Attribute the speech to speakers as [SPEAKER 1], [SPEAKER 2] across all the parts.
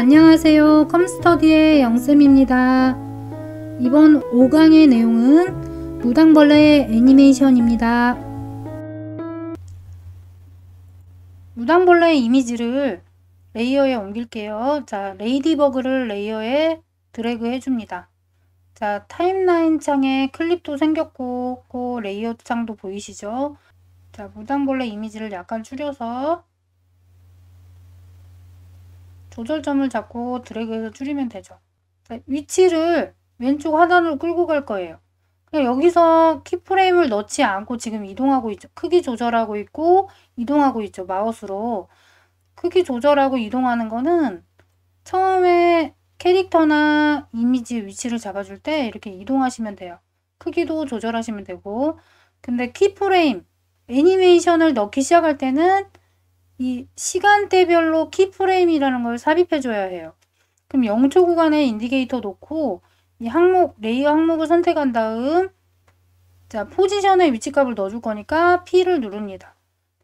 [SPEAKER 1] 안녕하세요. 컴스터디의 영쌤입니다. 이번 5강의 내용은 무당벌레 애니메이션입니다. 무당벌레 이미지를 레이어에 옮길게요. 자, 레이디버그를 레이어에 드래그 해줍니다. 자, 타임라인 창에 클립도 생겼고 그 레이어 창도 보이시죠? 자, 무당벌레 이미지를 약간 줄여서 조절점을 잡고 드래그해서 줄이면 되죠. 자, 위치를 왼쪽 하단으로 끌고 갈 거예요. 그냥 여기서 키프레임을 넣지 않고 지금 이동하고 있죠. 크기 조절하고 있고 이동하고 있죠. 마우스로. 크기 조절하고 이동하는 거는 처음에 캐릭터나 이미지 위치를 잡아줄 때 이렇게 이동하시면 돼요. 크기도 조절하시면 되고. 근데 키프레임, 애니메이션을 넣기 시작할 때는 이 시간대별로 키프레임이라는 걸 삽입해 줘야 해요. 그럼 0초 구간에 인디게이터 놓고 이 항목, 레이어 항목을 선택한 다음 자, 포지션의 위치값을 넣어줄 거니까 P를 누릅니다.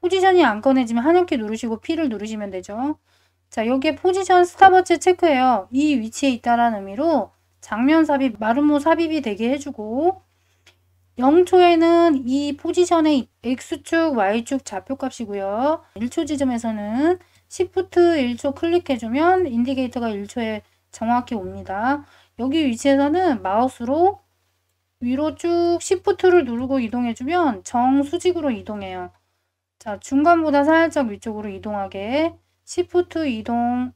[SPEAKER 1] 포지션이 안 꺼내지면 한영키 누르시고 P를 누르시면 되죠. 자, 여기에 포지션 스탑워치 체크해요. 이 위치에 있다라는 의미로 장면 삽입, 마름모 삽입이 되게 해주고 0초에는 이 포지션의 X축, Y축 좌표값이고요. 1초 지점에서는 Shift 1초 클릭해주면 인디게이터가 1초에 정확히 옵니다. 여기 위치에서는 마우스로 위로 쭉 Shift를 누르고 이동해주면 정수직으로 이동해요. 자, 중간보다 살짝 위쪽으로 이동하게 Shift 이동.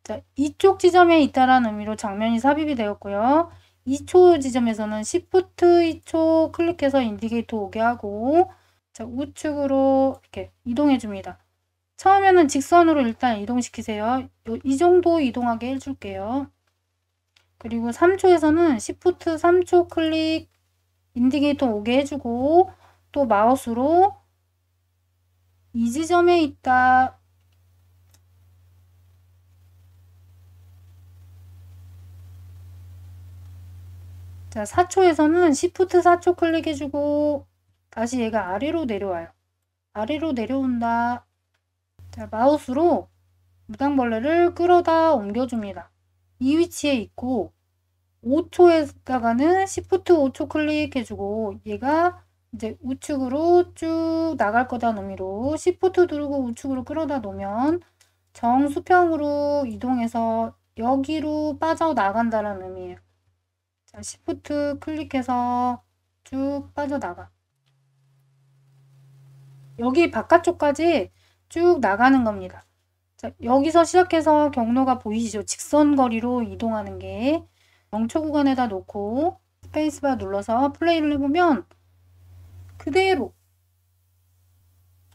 [SPEAKER 1] 자, 이쪽 지점에 있다라는 의미로 장면이 삽입이 되었고요. 2초 지점에서는 Shift 2초 클릭해서 인디게이터 오게 하고 자, 우측으로 이렇게 이동해 줍니다. 처음에는 직선으로 일단 이동시키세요. 이 정도 이동하게 해줄게요. 그리고 3초에서는 Shift 3초 클릭 인디게이터 오게 해주고 또 마우스로 이 지점에 있다. 자, 4초에서는 Shift 4초 클릭해주고 다시 얘가 아래로 내려와요. 아래로 내려온다. 자, 마우스로 무당벌레를 끌어다 옮겨줍니다. 이 위치에 있고 5초에다가는 Shift 5초 클릭해주고 얘가 이제 우측으로 쭉 나갈 거다는 의미로 Shift 누르고 우측으로 끌어다 놓으면 정수평으로 이동해서 여기로 빠져나간다는 의미예요. 자, Shift 클릭해서 쭉 빠져나가. 여기 바깥쪽까지 쭉 나가는 겁니다. 자, 여기서 시작해서 경로가 보이시죠? 직선거리로 이동하는 게 0초 구간에다 놓고 스페이스바 눌러서 플레이를 해보면 그대로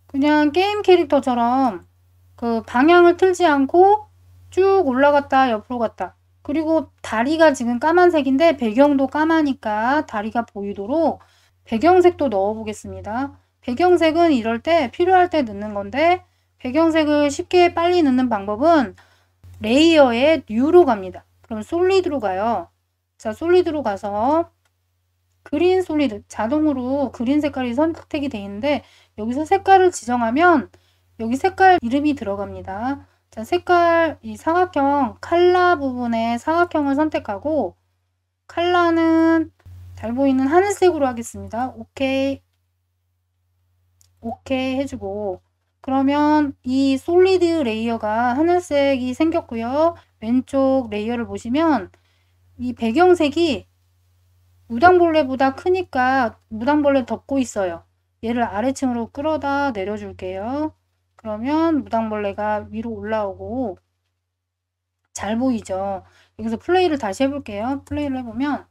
[SPEAKER 1] 그냥 게임 캐릭터처럼 그 방향을 틀지 않고 쭉 올라갔다 옆으로 갔다. 그리고 다리가 지금 까만색인데 배경도 까마니까 다리가 보이도록 배경색도 넣어 보겠습니다. 배경색은 이럴 때 필요할 때 넣는 건데 배경색을 쉽게 빨리 넣는 방법은 레이어에 뉴로 갑니다. 그럼 솔리드로 가요. 자, 솔리드로 가서 그린 솔리드 자동으로 그린 색깔이 선택이 되어 있는데 여기서 색깔을 지정하면 여기 색깔 이름이 들어갑니다. 자, 색깔 이 사각형 칼라 부분에 사각형을 선택하고 칼라는 잘 보이는 하늘색으로 하겠습니다. 오케이 오케이 해주고 그러면 이 솔리드 레이어가 하늘색이 생겼고요. 왼쪽 레이어를 보시면 이 배경색이 무당벌레보다 크니까 무당벌레 덮고 있어요. 얘를 아래층으로 끌어다 내려줄게요. 그러면 무당벌레가 위로 올라오고 잘 보이죠? 여기서 플레이를 다시 해볼게요. 플레이를 해보면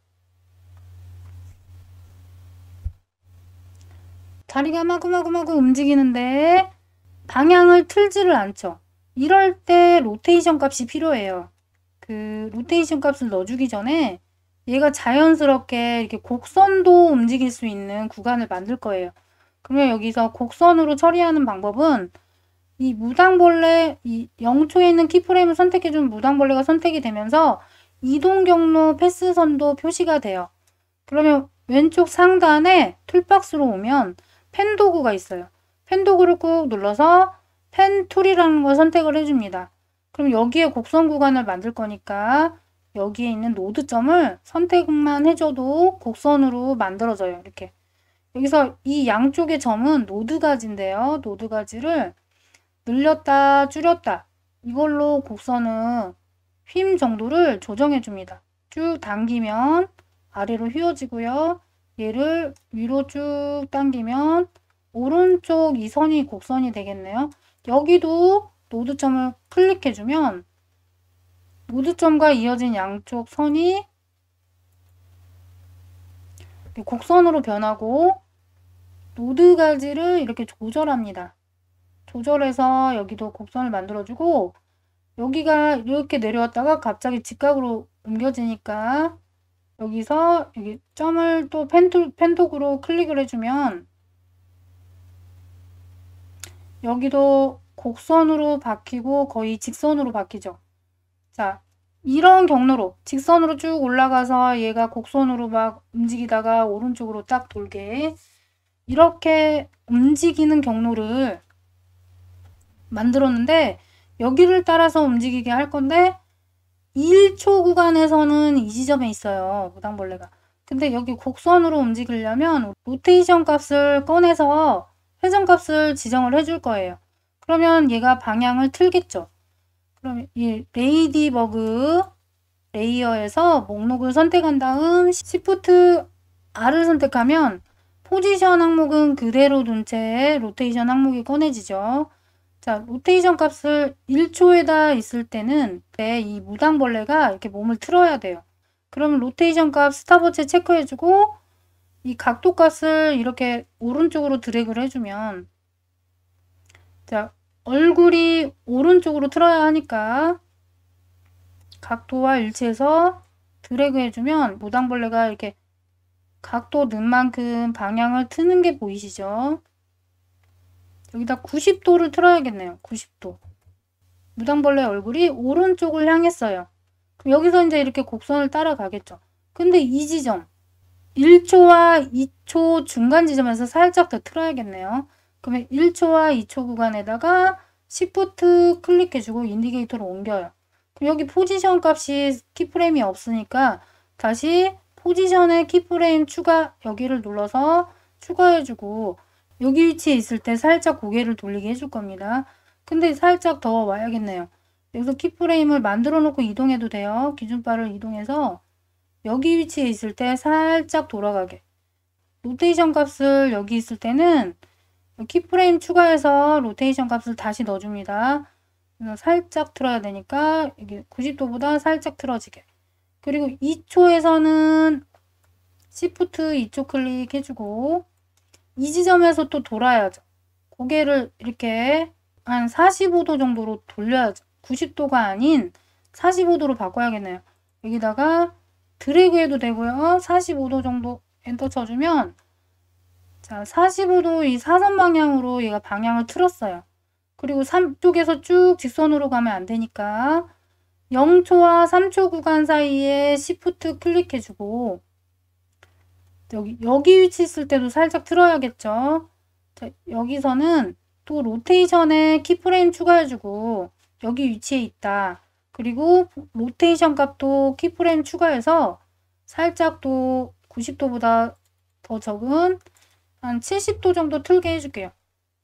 [SPEAKER 1] 다리가 마구마구마구 움직이는데 방향을 틀지를 않죠. 이럴 때 로테이션 값이 필요해요. 그 로테이션 값을 넣어주기 전에 얘가 자연스럽게 이렇게 곡선도 움직일 수 있는 구간을 만들 거예요. 그러면 여기서 곡선으로 처리하는 방법은 이 무당벌레 이 0초에 있는 키프레임을 선택해준 무당벌레가 선택이 되면서 이동 경로 패스선도 표시가 돼요. 그러면 왼쪽 상단에 툴박스로 오면 펜 도구가 있어요. 펜 도구를 꾹 눌러서 펜 툴이라는 걸 선택을 해줍니다. 그럼 여기에 곡선 구간을 만들 거니까 여기에 있는 노드점을 선택만 해줘도 곡선으로 만들어져요. 이렇게. 여기서 이 양쪽의 점은 노드가지인데요. 노드가지를 늘렸다 줄였다 이걸로 곡선은 휨 정도를 조정해 줍니다. 쭉 당기면 아래로 휘어지고요. 얘를 위로 쭉 당기면 오른쪽 이 선이 곡선이 되겠네요. 여기도 노드점을 클릭해주면 노드점과 이어진 양쪽 선이 곡선으로 변하고 노드가지를 이렇게 조절합니다. 조절해서 여기도 곡선을 만들어주고 여기가 이렇게 내려왔다가 갑자기 직각으로 옮겨지니까 여기서 여기 점을 또 펜톡으로 클릭을 해주면 여기도 곡선으로 바뀌고 거의 직선으로 바뀌죠. 자, 이런 경로로 직선으로 쭉 올라가서 얘가 곡선으로 막 움직이다가 오른쪽으로 딱 돌게 이렇게 움직이는 경로를 만들었는데 여기를 따라서 움직이게 할 건데 1초 구간에서는 이 지점에 있어요. 무당벌레가. 근데 여기 곡선으로 움직이려면 로테이션 값을 꺼내서 회전 값을 지정을 해줄 거예요. 그러면 얘가 방향을 틀겠죠. 그럼 이 레이디버그 레이어에서 목록을 선택한 다음 Shift R을 선택하면 포지션 항목은 그대로 둔 채 로테이션 항목이 꺼내지죠. 자, 로테이션 값을 1초에다 있을 때는 이 무당벌레가 이렇게 몸을 틀어야 돼요. 그러면 로테이션 값 스탑워치 체크해주고 이 각도 값을 이렇게 오른쪽으로 드래그를 해주면 자, 얼굴이 오른쪽으로 틀어야 하니까 각도와 일치해서 드래그 해주면 무당벌레가 이렇게 각도 는 만큼 방향을 트는 게 보이시죠? 여기다 90도를 틀어야겠네요. 90도. 무당벌레 얼굴이 오른쪽을 향했어요. 그럼 여기서 이제 이렇게 곡선을 따라가겠죠. 근데 이 지점 1초와 2초 중간 지점에서 살짝 더 틀어야겠네요. 그러면 1초와 2초 구간에다가 Shift 클릭해주고 인디케이터를 옮겨요. 그럼 여기 포지션 값이 키프레임이 없으니까 다시 포지션에 키프레임 추가 여기를 눌러서 추가해주고 여기 위치에 있을 때 살짝 고개를 돌리게 해줄 겁니다. 근데 살짝 더 와야겠네요. 여기서 키프레임을 만들어 놓고 이동해도 돼요. 기준바를 이동해서 여기 위치에 있을 때 살짝 돌아가게. 로테이션 값을 여기 있을 때는 키프레임 추가해서 로테이션 값을 다시 넣어줍니다. 살짝 틀어야 되니까 여기 90도보다 살짝 틀어지게. 그리고 2초에서는 Shift 2초 클릭해주고 이 지점에서 또 돌아야죠. 고개를 이렇게 한 45도 정도로 돌려야죠. 90도가 아닌 45도로 바꿔야겠네요. 여기다가 드래그 해도 되고요. 45도 정도 엔터 쳐주면 자 45도 이 사선 방향으로 얘가 방향을 틀었어요. 그리고 3쪽에서 쭉 직선으로 가면 안 되니까 0초와 3초 구간 사이에 Shift 클릭해주고 여기 위치 있을 때도 살짝 틀어야겠죠. 자, 여기서는 또 로테이션에 키프레임 추가해주고 여기 위치에 있다. 그리고 로테이션 값도 키프레임 추가해서 살짝 또 90도보다 더 적은 한 70도 정도 틀게 해줄게요.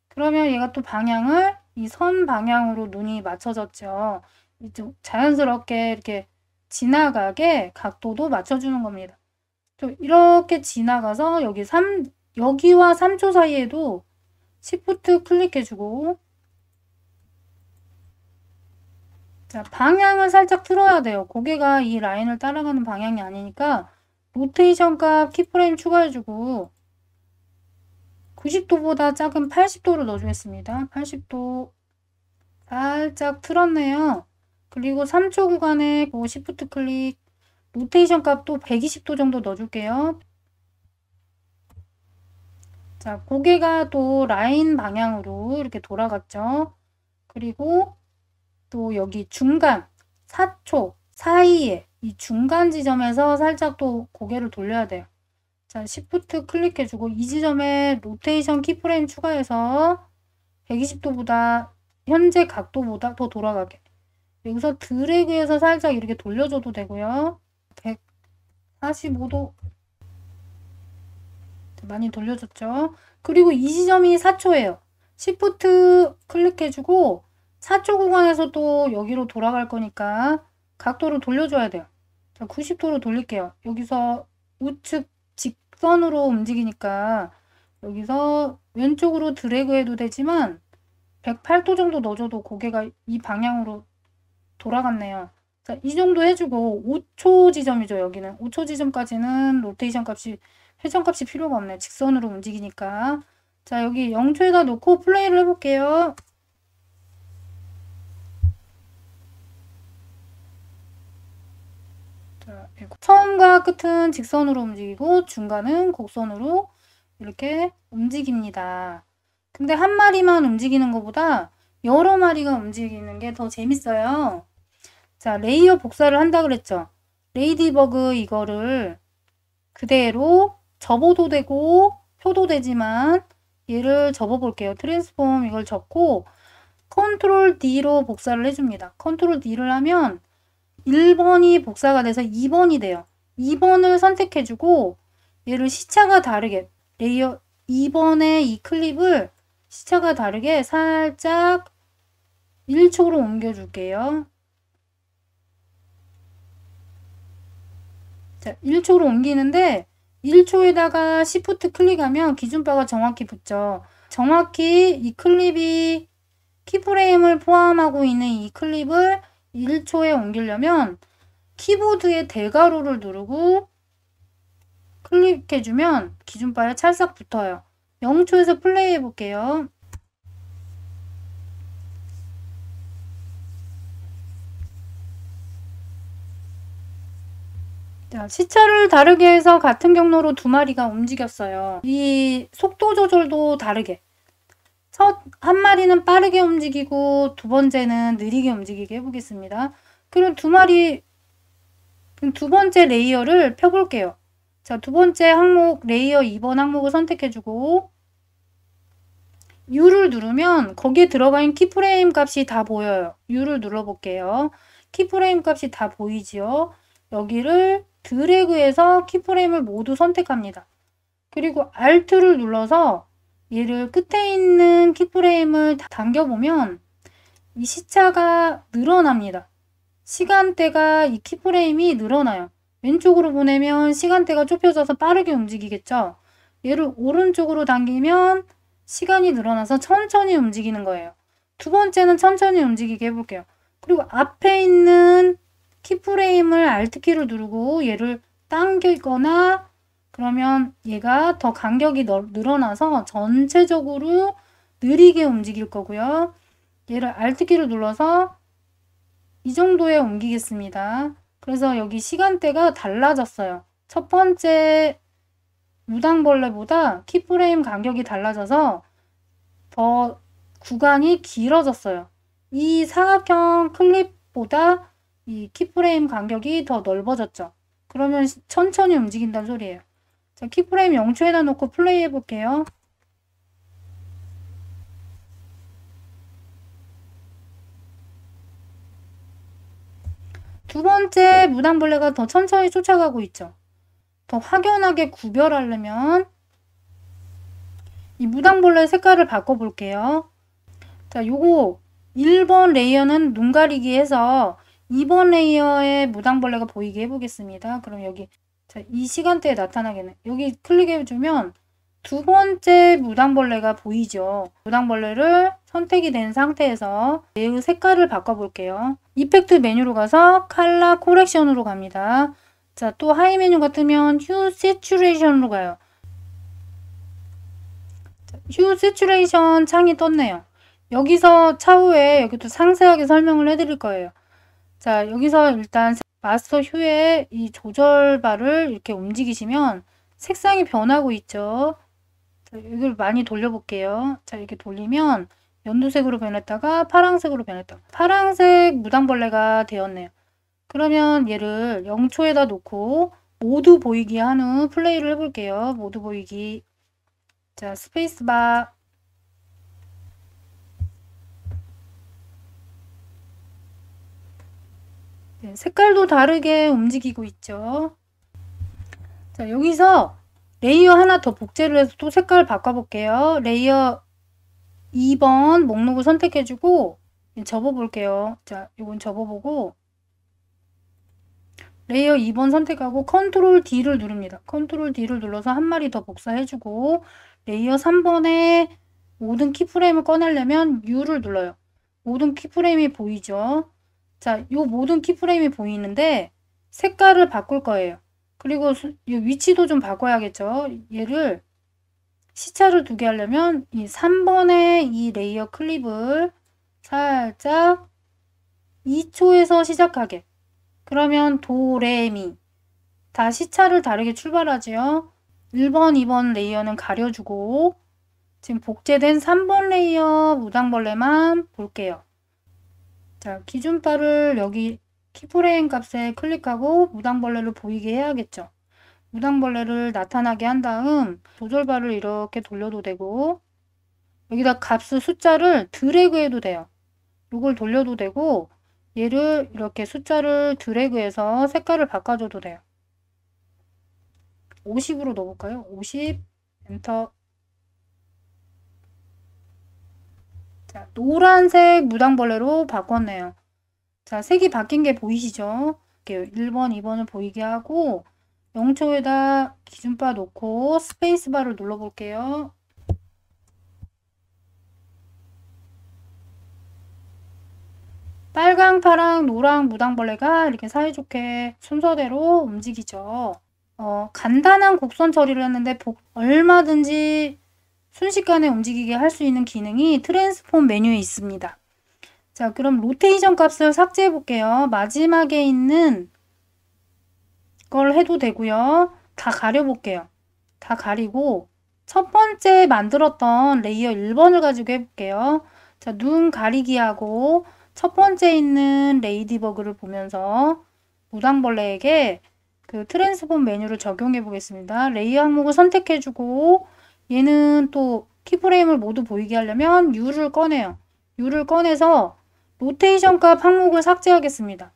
[SPEAKER 1] 그러면 얘가 또 방향을 이 선 방향으로 눈이 맞춰졌죠. 자연스럽게 이렇게 지나가게 각도도 맞춰주는 겁니다. 또 이렇게 지나가서 여기와 3초 사이에도 Shift 클릭해주고 자, 방향을 살짝 틀어야 돼요. 고개가 이 라인을 따라가는 방향이 아니니까 로테이션 값 키프레임 추가해주고 90도보다 작은 80도를 넣어주겠습니다. 80도 살짝 틀었네요. 그리고 3초 구간에 Shift 클릭 로테이션 값도 120도 정도 넣어줄게요. 자, 고개가 또 라인 방향으로 이렇게 돌아갔죠. 그리고 또 여기 중간 4초 사이에 이 중간 지점에서 살짝 또 고개를 돌려야 돼요. 자, Shift 클릭해주고 이 지점에 로테이션 키프레임 추가해서 120도보다 현재 각도보다 더 돌아가게. 여기서 드래그해서 살짝 이렇게 돌려줘도 되고요. 145도 많이 돌려줬죠. 그리고 이 지점이 4초예요. Shift 클릭해주고 4초 구간에서 또 여기로 돌아갈 거니까 각도를 돌려줘야 돼요. 자, 90도로 돌릴게요. 여기서 우측 직선으로 움직이니까 여기서 왼쪽으로 드래그 해도 되지만 108도 정도 넣어줘도 고개가 이 방향으로 돌아갔네요. 자, 이 정도 해주고 5초 지점이죠. 여기는 5초 지점까지는 로테이션 값이 회전 값이 필요가 없네요. 직선으로 움직이니까. 자, 여기 0초에다 놓고 플레이를 해볼게요. 자, 처음과 끝은 직선으로 움직이고 중간은 곡선으로 이렇게 움직입니다. 근데 한 마리만 움직이는 것보다 여러 마리가 움직이는 게 더 재밌어요. 자, 레이어 복사를 한다 그랬죠. 레이디버그 이거를 그대로 접어도 되고 펴도 되지만 얘를 접어볼게요. 트랜스폼 이걸 접고 컨트롤 D로 복사를 해줍니다. 컨트롤 D를 하면 1번이 복사가 돼서 2번이 돼요. 2번을 선택해주고 얘를 시차가 다르게 레이어 2번의 이 클립을 시차가 다르게 살짝 1초로 옮겨줄게요. 자, 1초로 옮기는데 1초에다가 Shift 클릭하면 기준바가 정확히 붙죠. 정확히 이 클립이 키프레임을 포함하고 있는 이 클립을 1초에 옮기려면 키보드의 대괄호를 누르고 클릭해주면 기준바에 찰싹 붙어요. 0초에서 플레이 해볼게요. 자, 시차를 다르게 해서 같은 경로로 두 마리가 움직였어요. 이 속도 조절도 다르게. 한 마리는 빠르게 움직이고 두 번째는 느리게 움직이게 해보겠습니다. 그럼 두 번째 레이어를 펴볼게요. 자, 두 번째 항목 레이어 2번 항목을 선택해주고 U를 누르면 거기에 들어가 있는 키프레임 값이 다 보여요. U를 눌러볼게요. 키프레임 값이 다 보이지요. 여기를 드래그해서 키프레임을 모두 선택합니다. 그리고 Alt를 눌러서 얘를 끝에 있는 키프레임을 당겨보면 이 시차가 늘어납니다. 시간대가 이 키프레임이 늘어나요. 왼쪽으로 보내면 시간대가 좁혀져서 빠르게 움직이겠죠. 얘를 오른쪽으로 당기면 시간이 늘어나서 천천히 움직이는 거예요. 두 번째는 천천히 움직이게 해볼게요. 그리고 앞에 있는 키프레임을 Alt키를 누르고 얘를 당기거나 그러면 얘가 더 간격이 늘어나서 전체적으로 느리게 움직일 거고요. 얘를 Alt키를 눌러서 이 정도에 옮기겠습니다. 그래서 여기 시간대가 달라졌어요. 첫 번째 무당벌레보다 키프레임 간격이 달라져서 더 구간이 길어졌어요. 이 사각형 클립보다 이 키프레임 간격이 더 넓어졌죠. 그러면 천천히 움직인다는 소리예요. 자, 키프레임 0초에다 놓고 플레이 해볼게요. 두 번째 무당벌레가 더 천천히 쫓아가고 있죠. 더 확연하게 구별하려면 이 무당벌레 색깔을 바꿔볼게요. 자, 요거 1번 레이어는 눈 가리기 해서 2번 레이어의 무당벌레가 보이게 해보겠습니다. 그럼 여기 자, 이 시간대에 나타나겠네. 여기 클릭해주면 두 번째 무당벌레가 보이죠. 무당벌레를 선택이 된 상태에서 얘의 색깔을 바꿔볼게요. 이펙트 메뉴로 가서 컬러 코렉션으로 갑니다. 자, 또 하이 메뉴 같으면 휴 세츄레이션으로 가요. 휴 세츄레이션 창이 떴네요. 여기서 차후에 여기도 상세하게 설명을 해드릴 거예요. 자, 여기서 일단 마스터 휴의 이 조절바를 이렇게 움직이시면 색상이 변하고 있죠. 자, 이걸 많이 돌려볼게요. 자, 이렇게 돌리면 연두색으로 변했다가 파란색으로 변했다가 파란색 무당벌레가 되었네요. 그러면 얘를 0초에다 놓고 모두 보이기 한 후 플레이를 해볼게요. 모두 보이기. 자, 스페이스바. 색깔도 다르게 움직이고 있죠. 자, 여기서 레이어 하나 더 복제를 해서 또 색깔을 바꿔볼게요. 레이어 2번 목록을 선택해주고 접어볼게요. 자, 이건 접어보고 레이어 2번 선택하고 컨트롤 D를 누릅니다. 컨트롤 D를 눌러서 한 마리 더 복사해주고 레이어 3번에 모든 키프레임을 꺼내려면 U를 눌러요. 모든 키프레임이 보이죠? 자, 요 모든 키프레임이 보이는데 색깔을 바꿀 거예요. 그리고 이 위치도 좀 바꿔야겠죠. 얘를 시차를 두게 하려면 이 3번의 이 레이어 클립을 살짝 2초에서 시작하게. 그러면 도, 레, 미. 다 시차를 다르게 출발하지요. 1번, 2번 레이어는 가려주고 지금 복제된 3번 레이어 무당벌레만 볼게요. 자, 기준바를 여기 키프레임 값에 클릭하고 무당벌레를 보이게 해야겠죠. 무당벌레를 나타나게 한 다음 조절바를 이렇게 돌려도 되고 여기다 값을 숫자를 드래그 해도 돼요. 이걸 돌려도 되고 얘를 이렇게 숫자를 드래그해서 색깔을 바꿔줘도 돼요. 50으로 넣어볼까요? 50 엔터. 자, 노란색 무당벌레로 바꿨네요. 자, 색이 바뀐 게 보이시죠? 1번, 2번을 보이게 하고 0초에다 기준바 놓고 스페이스바를 눌러볼게요. 빨강, 파랑, 노랑 무당벌레가 이렇게 사이좋게 순서대로 움직이죠. 간단한 곡선 처리를 했는데 얼마든지 순식간에 움직이게 할 수 있는 기능이 트랜스폼 메뉴에 있습니다. 자, 그럼 로테이션 값을 삭제해 볼게요. 마지막에 있는 걸 해도 되고요. 다 가려 볼게요. 다 가리고 첫 번째 만들었던 레이어 1번을 가지고 해볼게요. 자, 눈 가리기 하고 첫 번째 있는 레이디버그를 보면서 무당벌레에게 그 트랜스폼 메뉴를 적용해 보겠습니다. 레이어 항목을 선택해주고 얘는 또 키프레임을 모두 보이게 하려면 U를 꺼내요. U를 꺼내서 로테이션 값 항목을 삭제하겠습니다.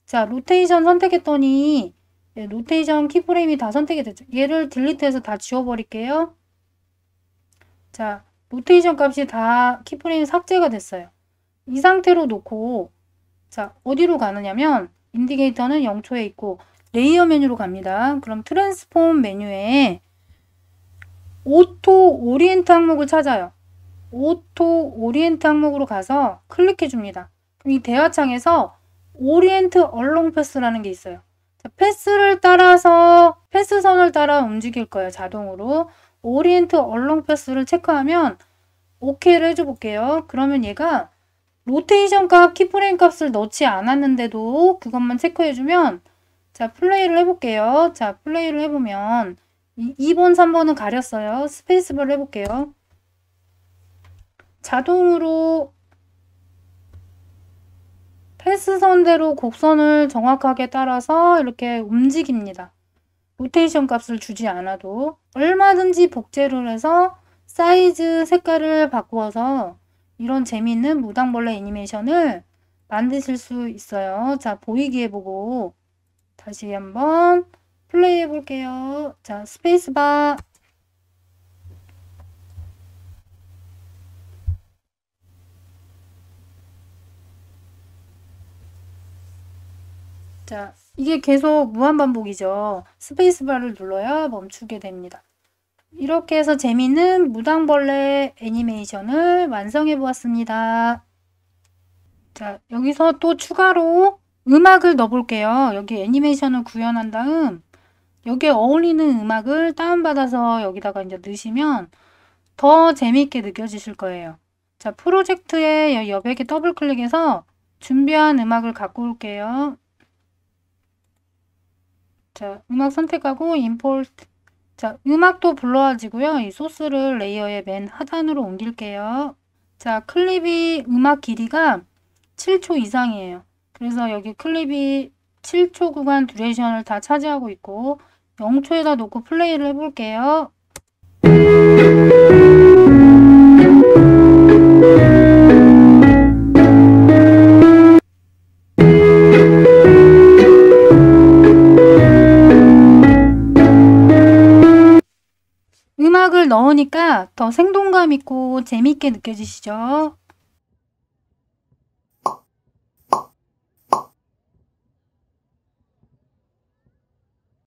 [SPEAKER 1] 자, 로테이션 선택했더니 로테이션 키프레임이 다 선택이 됐죠. 얘를 딜리트해서 다 지워버릴게요. 자, 로테이션 값이 다 키프레임 삭제가 됐어요. 이 상태로 놓고 자, 어디로 가느냐면 인디게이터는 0초에 있고 레이어 메뉴로 갑니다. 그럼 트랜스폼 메뉴에 오토 오리엔트 항목을 찾아요. 오토 오리엔트 항목으로 가서 클릭해 줍니다. 이 대화창에서 오리엔트 얼롱 패스라는 게 있어요. 자, 패스를 따라서 패스선을 따라 움직일 거예요. 자동으로. 오리엔트 얼롱 패스를 체크하면 OK를 해줘 볼게요. 그러면 얘가 로테이션 값, 키프레임 값을 넣지 않았는데도 그것만 체크해주면 자, 플레이를 해볼게요. 자, 플레이를 해보면 2번, 3번은 가렸어요. 스페이스바를 해볼게요. 자동으로 패스선대로 곡선을 정확하게 따라서 이렇게 움직입니다. 로테이션 값을 주지 않아도 얼마든지 복제를 해서 사이즈, 색깔을 바꾸어서 이런 재미있는 무당벌레 애니메이션을 만드실 수 있어요. 자, 보이게 해보고 다시 한번 플레이 해볼게요. 자, 스페이스바. 자, 이게 계속 무한반복이죠. 스페이스바를 눌러야 멈추게 됩니다. 이렇게 해서 재미있는 무당벌레 애니메이션을 완성해 보았습니다. 자, 여기서 또 추가로 음악을 넣어볼게요. 여기 애니메이션을 구현한 다음 여기에 어울리는 음악을 다운받아서 여기다가 이제 넣으시면 더 재미있게 느껴지실 거예요. 자, 프로젝트의 여백에 더블 클릭해서 준비한 음악을 갖고 올게요. 자, 음악 선택하고 임포트. 자, 음악도 불러와지고요. 이 소스를 레이어의 맨 하단으로 옮길게요. 자, 클립이 음악 길이가 7초 이상이에요. 그래서 여기 클립이 7초 구간 듀레이션을 다 차지하고 있고 0초에다 놓고 플레이를 해볼게요. 음악을 넣으니까 더 생동감 있고 재미있게 느껴지시죠?